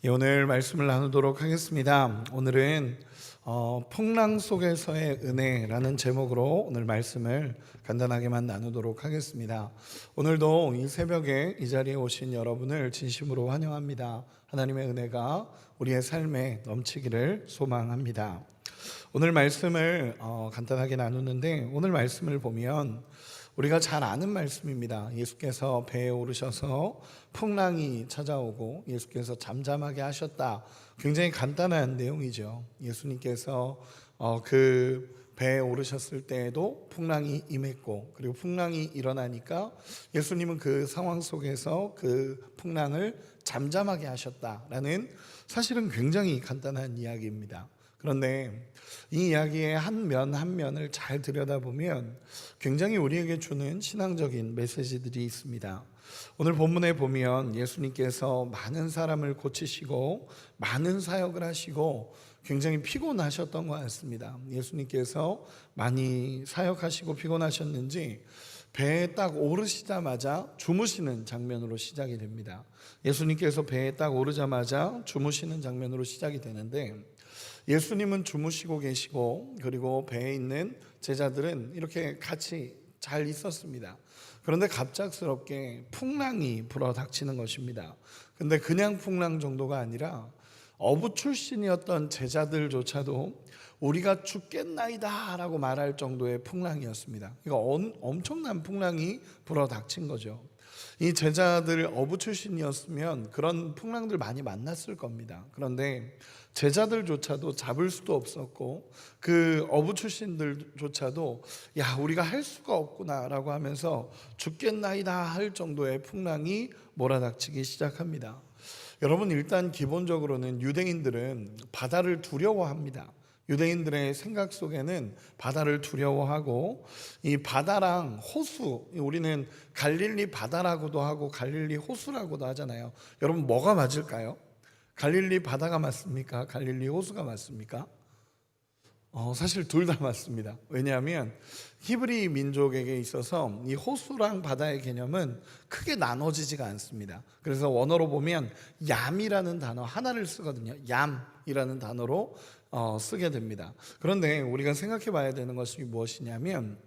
오늘 말씀을 나누도록 하겠습니다. 오늘은 풍랑 속에서의 은혜라는 제목으로 오늘 말씀을 간단하게만 나누도록 하겠습니다. 오늘도 이 새벽에 이 자리에 오신 여러분을 진심으로 환영합니다. 하나님의 은혜가 우리의 삶에 넘치기를 소망합니다. 오늘 말씀을 간단하게 나누는데, 오늘 말씀을 보면 우리가 잘 아는 말씀입니다. 예수께서 배에 오르셔서 풍랑이 찾아오고 예수께서 잠잠하게 하셨다. 굉장히 간단한 내용이죠. 예수님께서 그 배에 오르셨을 때에도 풍랑이 임했고, 그리고 풍랑이 일어나니까 예수님은 그 상황 속에서 그 풍랑을 잠잠하게 하셨다라는, 사실은 굉장히 간단한 이야기입니다. 그런데 이 이야기의 한 면 한 면을 잘 들여다보면 굉장히 우리에게 주는 신앙적인 메시지들이 있습니다. 오늘 본문에 보면 예수님께서 많은 사람을 고치시고 많은 사역을 하시고 굉장히 피곤하셨던 것 같습니다. 예수님께서 많이 사역하시고 피곤하셨는지 배에 딱 오르시자마자 주무시는 장면으로 시작이 됩니다. 예수님께서 배에 딱 오르자마자 주무시는 장면으로 시작이 되는데, 예수님은 주무시고 계시고 그리고 배에 있는 제자들은 이렇게 같이 잘 있었습니다. 그런데 갑작스럽게 풍랑이 불어닥치는 것입니다. 근데 그냥 풍랑 정도가 아니라 어부 출신이었던 제자들조차도 우리가 죽겠나이다 라고 말할 정도의 풍랑이었습니다. 이거 엄청난 풍랑이 불어닥친 거죠. 이 제자들 어부 출신이었으면 그런 풍랑들 많이 만났을 겁니다. 그런데 제자들조차도 잡을 수도 없었고 그 어부 출신들조차도 야, 우리가 할 수가 없구나 라고 하면서 죽겠나이다 할 정도의 풍랑이 몰아닥치기 시작합니다. 여러분, 일단 기본적으로는 유대인들은 바다를 두려워합니다. 유대인들의 생각 속에는 바다를 두려워하고, 이 바다랑 호수, 우리는 갈릴리 바다라고도 하고 갈릴리 호수라고도 하잖아요. 여러분, 뭐가 맞을까요? 갈릴리 바다가 맞습니까? 갈릴리 호수가 맞습니까? 사실 둘 다 맞습니다. 왜냐하면 히브리 민족에게 있어서 이 호수랑 바다의 개념은 크게 나눠지지가 않습니다. 그래서 원어로 보면 얌이라는 단어 하나를 쓰거든요. 얌이라는 단어로 쓰게 됩니다. 그런데 우리가 생각해 봐야 되는 것이 무엇이냐면,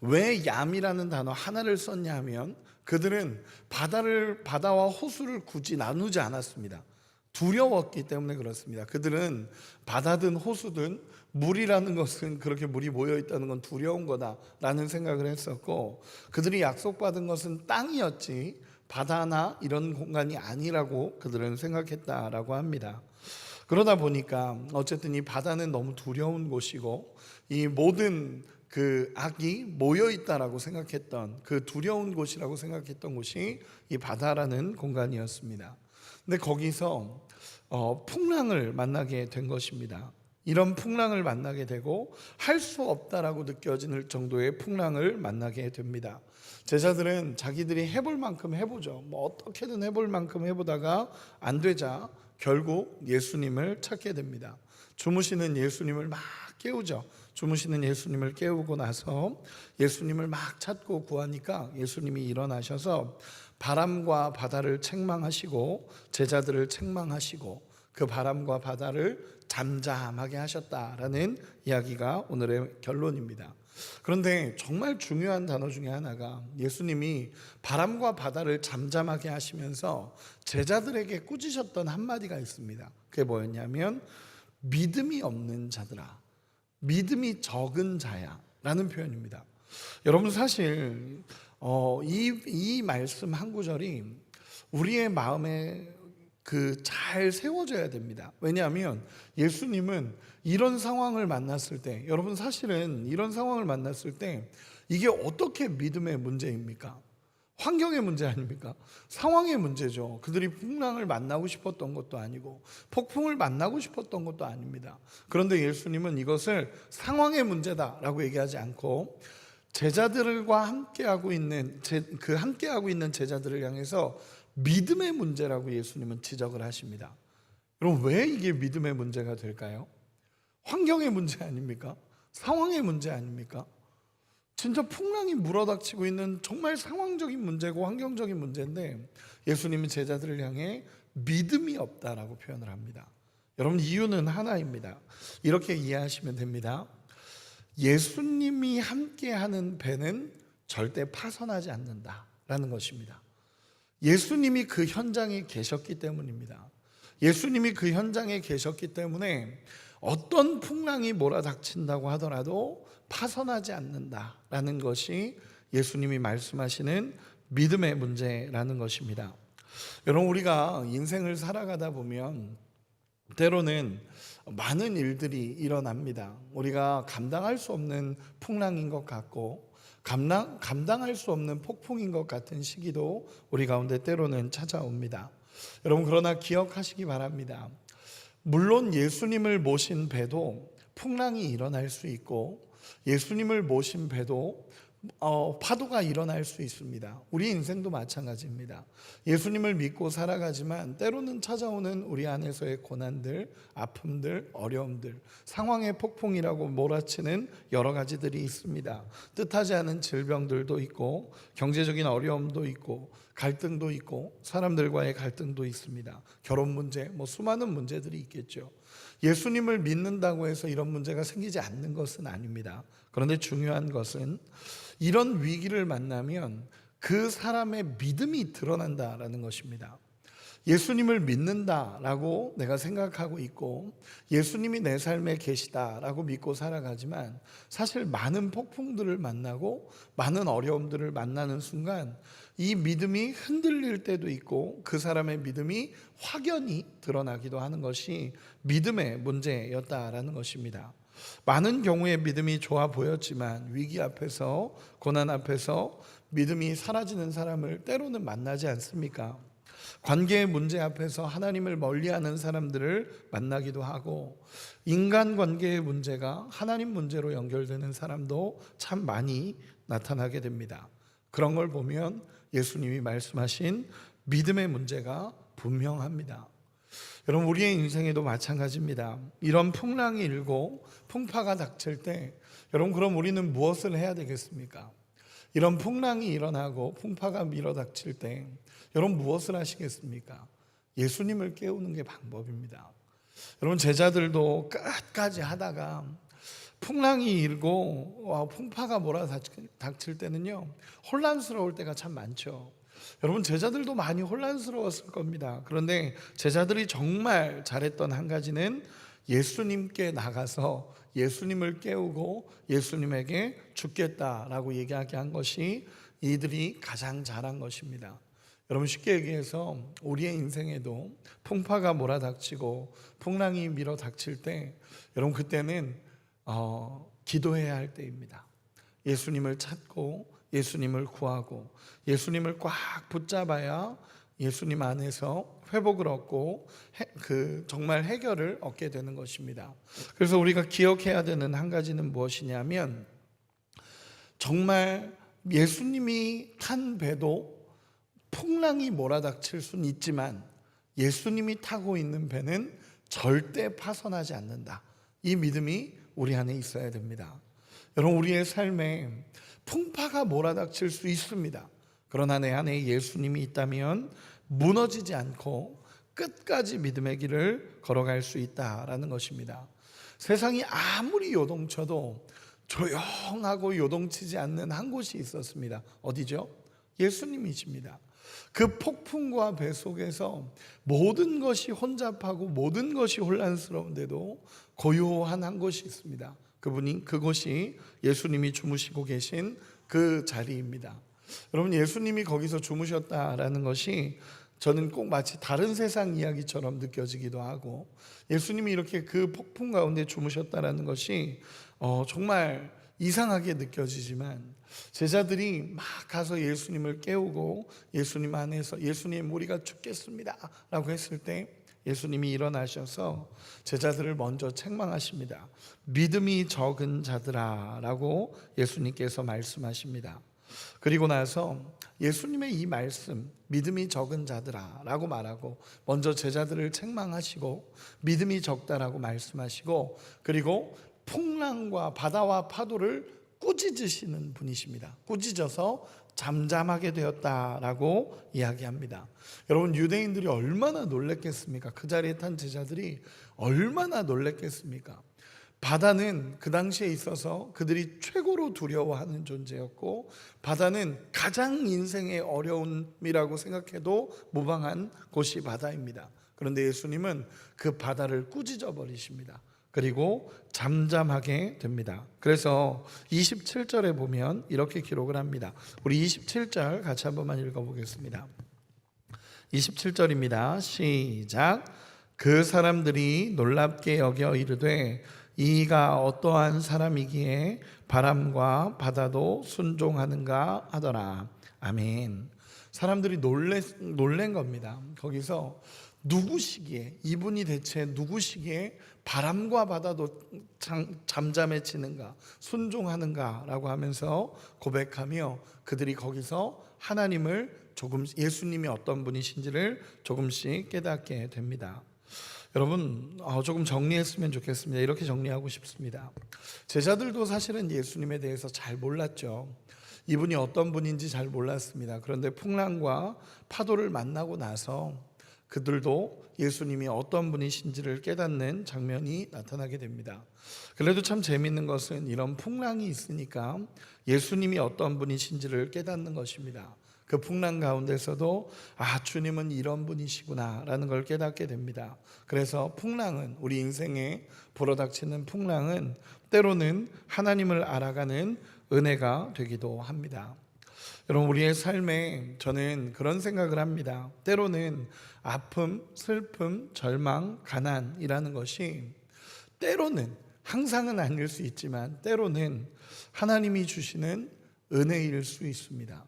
왜 얌이라는 단어 하나를 썼냐 하면, 그들은 바다와 호수를 굳이 나누지 않았습니다. 두려웠기 때문에 그렇습니다. 그들은 바다든 호수든 물이라는 것은, 그렇게 물이 모여 있다는 건 두려운 거다라는 생각을 했었고, 그들이 약속받은 것은 땅이었지 바다나 이런 공간이 아니라고 그들은 생각했다라고 합니다. 그러다 보니까 어쨌든 이 바다는 너무 두려운 곳이고 이 모든 그 악이 모여 있다라고 생각했던, 그 두려운 곳이라고 생각했던 곳이 이 바다라는 공간이었습니다. 근데 거기서 풍랑을 만나게 된 것입니다. 이런 풍랑을 만나게 되고 할 수 없다라고 느껴지는 정도의 풍랑을 만나게 됩니다. 제자들은 자기들이 해볼 만큼 해보죠. 어떻게든 해볼 만큼 해보다가 안 되자 결국 예수님을 찾게 됩니다. 주무시는 예수님을 막 깨우죠. 주무시는 예수님을 깨우고 나서 예수님을 막 찾고 구하니까 예수님이 일어나셔서 바람과 바다를 책망하시고 제자들을 책망하시고 그 바람과 바다를 잠잠하게 하셨다라는 이야기가 오늘의 결론입니다. 그런데 정말 중요한 단어 중에 하나가, 예수님이 바람과 바다를 잠잠하게 하시면서 제자들에게 꾸짖으셨던 한마디가 있습니다. 그게 뭐였냐면, 믿음이 없는 자들아, 믿음이 적은 자야 라는 표현입니다. 여러분, 사실 이 말씀 한 구절이 우리의 마음에 잘 세워져야 됩니다. 왜냐하면 예수님은 이런 상황을 만났을 때, 여러분 사실은 이런 상황을 만났을 때 이게 어떻게 믿음의 문제입니까? 환경의 문제 아닙니까? 상황의 문제죠. 그들이 풍랑을 만나고 싶었던 것도 아니고 폭풍을 만나고 싶었던 것도 아닙니다. 그런데 예수님은 이것을 상황의 문제다라고 얘기하지 않고 제자들과 함께하고 있는 함께하고 있는 제자들을 향해서 믿음의 문제라고 예수님은 지적을 하십니다. 그럼 왜 이게 믿음의 문제가 될까요? 환경의 문제 아닙니까? 상황의 문제 아닙니까? 진짜 풍랑이 물어닥치고 있는 정말 상황적인 문제고 환경적인 문제인데 예수님은 제자들을 향해 믿음이 없다라고 표현을 합니다. 여러분, 이유는 하나입니다. 이렇게 이해하시면 됩니다. 예수님이 함께하는 배는 절대 파선하지 않는다라는 것입니다. 예수님이 그 현장에 계셨기 때문입니다. 예수님이 그 현장에 계셨기 때문에 어떤 풍랑이 몰아닥친다고 하더라도 파선하지 않는다라는 것이 예수님이 말씀하시는 믿음의 문제라는 것입니다. 여러분, 우리가 인생을 살아가다 보면 때로는 많은 일들이 일어납니다. 우리가 감당할 수 없는 풍랑인 것 같고 감당할 수 없는 폭풍인 것 같은 시기도 우리 가운데 때로는 찾아옵니다. 여러분, 그러나 기억하시기 바랍니다. 물론 예수님을 모신 배도 풍랑이 일어날 수 있고 예수님을 모신 배도 파도가 일어날 수 있습니다. 우리 인생도 마찬가지입니다. 예수님을 믿고 살아가지만 때로는 찾아오는 우리 안에서의 고난들, 아픔들, 어려움들, 상황의 폭풍이라고 몰아치는 여러 가지들이 있습니다. 뜻하지 않은 질병들도 있고 경제적인 어려움도 있고 갈등도 있고 사람들과의 갈등도 있습니다. 결혼 문제, 수많은 문제들이 있겠죠. 예수님을 믿는다고 해서 이런 문제가 생기지 않는 것은 아닙니다. 그런데 중요한 것은 이런 위기를 만나면 그 사람의 믿음이 드러난다라는 것입니다. 예수님을 믿는다라고 내가 생각하고 있고 예수님이 내 삶에 계시다라고 믿고 살아가지만 사실 많은 폭풍들을 만나고 많은 어려움들을 만나는 순간 이 믿음이 흔들릴 때도 있고 그 사람의 믿음이 확연히 드러나기도 하는 것이 믿음의 문제였다라는 것입니다. 많은 경우에 믿음이 좋아 보였지만 위기 앞에서, 고난 앞에서 믿음이 사라지는 사람을 때로는 만나지 않습니까? 관계의 문제 앞에서 하나님을 멀리하는 사람들을 만나기도 하고 인간관계의 문제가 하나님 문제로 연결되는 사람도 참 많이 나타나게 됩니다. 그런 걸 보면 예수님이 말씀하신 믿음의 문제가 분명합니다. 여러분, 우리의 인생에도 마찬가지입니다. 이런 풍랑이 일고 풍파가 닥칠 때 여러분, 그럼 우리는 무엇을 해야 되겠습니까? 이런 풍랑이 일어나고 풍파가 밀어닥칠 때 여러분 무엇을 하시겠습니까? 예수님을 깨우는 게 방법입니다. 여러분, 제자들도 끝까지 하다가 풍랑이 일고 풍파가 몰아닥칠 때는요 혼란스러울 때가 참 많죠. 여러분, 제자들도 많이 혼란스러웠을 겁니다. 그런데 제자들이 정말 잘했던 한 가지는 예수님께 나가서 예수님을 깨우고 예수님에게 죽겠다라고 얘기하게 한 것이 이들이 가장 잘한 것입니다. 여러분, 쉽게 얘기해서 우리의 인생에도 풍파가 몰아닥치고 풍랑이 밀어닥칠 때 여러분 그때는 기도해야 할 때입니다. 예수님을 찾고 예수님을 구하고 예수님을 꽉 붙잡아야 예수님 안에서 회복을 얻고 정말 해결을 얻게 되는 것입니다. 그래서 우리가 기억해야 되는 한 가지는 무엇이냐면 정말 예수님이 탄 배도 풍랑이 몰아닥칠 수는 있지만 예수님이 타고 있는 배는 절대 파선하지 않는다. 이 믿음이 우리 안에 있어야 됩니다. 여러분, 우리의 삶에 풍파가 몰아닥칠 수 있습니다. 그러나 내 안에 예수님이 있다면 무너지지 않고 끝까지 믿음의 길을 걸어갈 수 있다라는 것입니다. 세상이 아무리 요동쳐도 조용하고 요동치지 않는 한 곳이 있었습니다. 어디죠? 예수님이십니다. 그 폭풍과 배 속에서 모든 것이 혼잡하고 모든 것이 혼란스러운데도 고요한 한 곳이 있습니다. 그곳이 예수님이 주무시고 계신 그 자리입니다. 여러분, 예수님이 거기서 주무셨다라는 것이 저는 꼭 마치 다른 세상 이야기처럼 느껴지기도 하고 예수님이 이렇게 그 폭풍 가운데 주무셨다라는 것이 정말 이상하게 느껴지지만 제자들이 막 가서 예수님을 깨우고 예수님 안에서 예수님 우리가 죽겠습니다 라고 했을 때 예수님이 일어나셔서 제자들을 먼저 책망하십니다. 믿음이 적은 자들아 라고 예수님께서 말씀하십니다. 그리고 나서 예수님의 이 말씀 믿음이 적은 자들아 라고 말하고 먼저 제자들을 책망하시고 믿음이 적다라고 말씀하시고 그리고 풍랑과 바다와 파도를 꾸짖으시는 분이십니다. 꾸짖어서 잠잠하게 되었다라고 이야기합니다. 여러분, 유대인들이 얼마나 놀랬겠습니까? 그 자리에 탄 제자들이 얼마나 놀랬겠습니까? 바다는 그 당시에 있어서 그들이 최고로 두려워하는 존재였고, 바다는 가장 인생의 어려움이라고 생각해도 무방한 곳이 바다입니다. 그런데 예수님은 그 바다를 꾸짖어 버리십니다. 그리고 잠잠하게 됩니다. 그래서 27절에 보면 이렇게 기록을 합니다. 우리 27절 같이 한 번만 읽어보겠습니다. 27절입니다. 시작. 그 사람들이 놀랍게 여겨 이르되 이가 어떠한 사람이기에 바람과 바다도 순종하는가 하더라. 아멘. 사람들이 놀란 겁니다. 거기서 누구시기에, 이분이 대체 누구시기에 바람과 바다도 잠잠해지는가, 순종하는가 라고 하면서 고백하며 그들이 거기서 하나님을 예수님이 어떤 분이신지를 조금씩 깨닫게 됩니다. 여러분, 조금 정리했으면 좋겠습니다. 이렇게 정리하고 싶습니다. 제자들도 사실은 예수님에 대해서 잘 몰랐죠. 이분이 어떤 분인지 잘 몰랐습니다. 그런데 풍랑과 파도를 만나고 나서 그들도 예수님이 어떤 분이신지를 깨닫는 장면이 나타나게 됩니다. 그래도 참 재미있는 것은 이런 풍랑이 있으니까 예수님이 어떤 분이신지를 깨닫는 것입니다. 그 풍랑 가운데서도 주님은 이런 분이시구나 라는 걸 깨닫게 됩니다. 그래서 풍랑은, 우리 인생에 불어닥치는 풍랑은 때로는 하나님을 알아가는 은혜가 되기도 합니다. 여러분, 우리의 삶에 저는 그런 생각을 합니다. 때로는 아픔, 슬픔, 절망, 가난이라는 것이 때로는, 항상은 아닐 수 있지만 때로는 하나님이 주시는 은혜일 수 있습니다.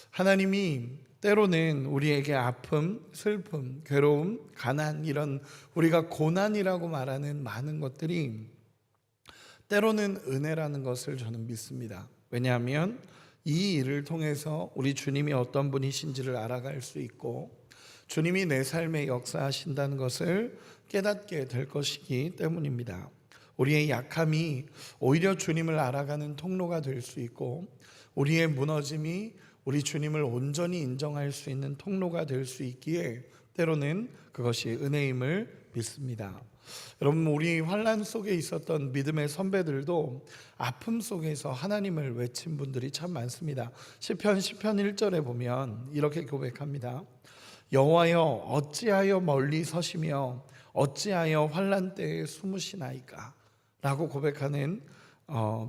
하나님이 때로는 우리에게 아픔, 슬픔, 괴로움, 가난, 이런 우리가 고난이라고 말하는 많은 것들이 때로는 은혜라는 것을 저는 믿습니다. 왜냐하면 이 일을 통해서 우리 주님이 어떤 분이신지를 알아갈 수 있고 주님이 내 삶에 역사하신다는 것을 깨닫게 될 것이기 때문입니다. 우리의 약함이 오히려 주님을 알아가는 통로가 될 수 있고 우리의 무너짐이 우리 주님을 온전히 인정할 수 있는 통로가 될 수 있기에 때로는 그것이 은혜임을 믿습니다. 여러분, 우리 환난 속에 있었던 믿음의 선배들도 아픔 속에서 하나님을 외친 분들이 참 많습니다. 시편 1절에 보면 이렇게 고백합니다. 여호와여, 어찌하여 멀리 서시며 어찌하여 환난 때에 숨으시나이까 라고 고백하는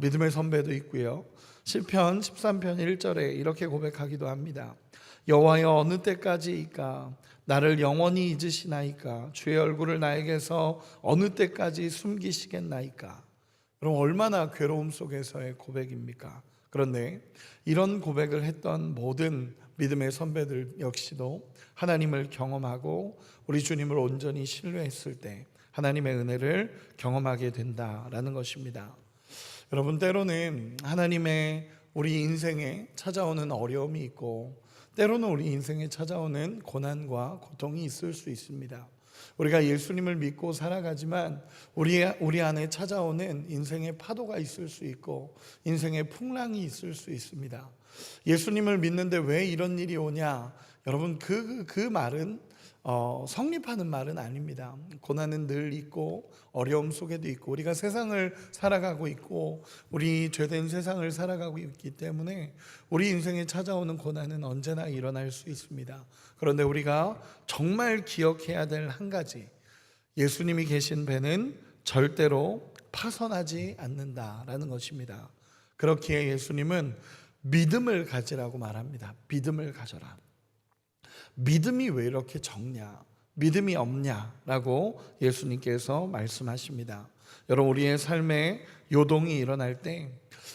믿음의 선배도 있고요. 시편 13편 1절에 이렇게 고백하기도 합니다. 여호와여, 어느 때까지이까 나를 영원히 잊으시나이까 주의 얼굴을 나에게서 어느 때까지 숨기시겠나이까. 그럼 얼마나 괴로움 속에서의 고백입니까? 그런데 이런 고백을 했던 모든 믿음의 선배들 역시도 하나님을 경험하고 우리 주님을 온전히 신뢰했을 때 하나님의 은혜를 경험하게 된다라는 것입니다. 여러분, 때로는 하나님의 우리 인생에 찾아오는 어려움이 있고 때로는 우리 인생에 찾아오는 고난과 고통이 있을 수 있습니다. 우리가 예수님을 믿고 살아가지만 우리 안에 찾아오는 인생의 파도가 있을 수 있고 인생의 풍랑이 있을 수 있습니다. 예수님을 믿는데 왜 이런 일이 오냐? 여러분, 그 말은 성립하는 말은 아닙니다. 고난은 늘 있고 어려움 속에도 있고 우리가 세상을 살아가고 있고 우리 죄된 세상을 살아가고 있기 때문에 우리 인생에 찾아오는 고난은 언제나 일어날 수 있습니다. 그런데 우리가 정말 기억해야 될 한 가지, 예수님이 계신 배는 절대로 파선하지 않는다라는 것입니다. 그렇기에 예수님은 믿음을 가지라고 말합니다. 믿음을 가져라. 믿음이 왜 이렇게 적냐? 믿음이 없냐라고 예수님께서 말씀하십니다. 여러분, 우리의 삶에 요동이 일어날 때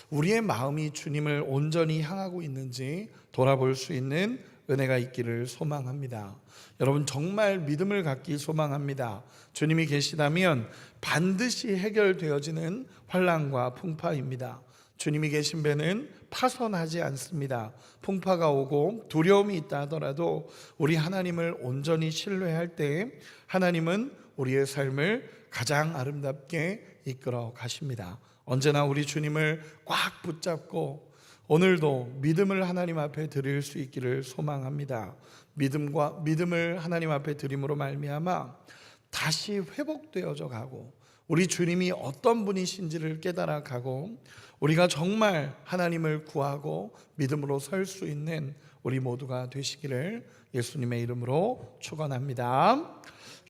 우리의 마음이 주님을 온전히 향하고 있는지 돌아볼 수 있는 은혜가 있기를 소망합니다. 여러분, 정말 믿음을 갖기 소망합니다. 주님이 계시다면 반드시 해결되어지는 환난과 풍파입니다. 주님이 계신 배는 파선하지 않습니다. 풍파가 오고 두려움이 있다 하더라도 우리 하나님을 온전히 신뢰할 때 하나님은 우리의 삶을 가장 아름답게 이끌어 가십니다. 언제나 우리 주님을 꽉 붙잡고 오늘도 믿음을 하나님 앞에 드릴 수 있기를 소망합니다. 믿음을 하나님 앞에 드림으로 말미암아 다시 회복되어져 가고 우리 주님이 어떤 분이신지를 깨달아 가고 우리가 정말 하나님을 구하고 믿음으로 설 수 있는 우리 모두가 되시기를 예수님의 이름으로 축원합니다.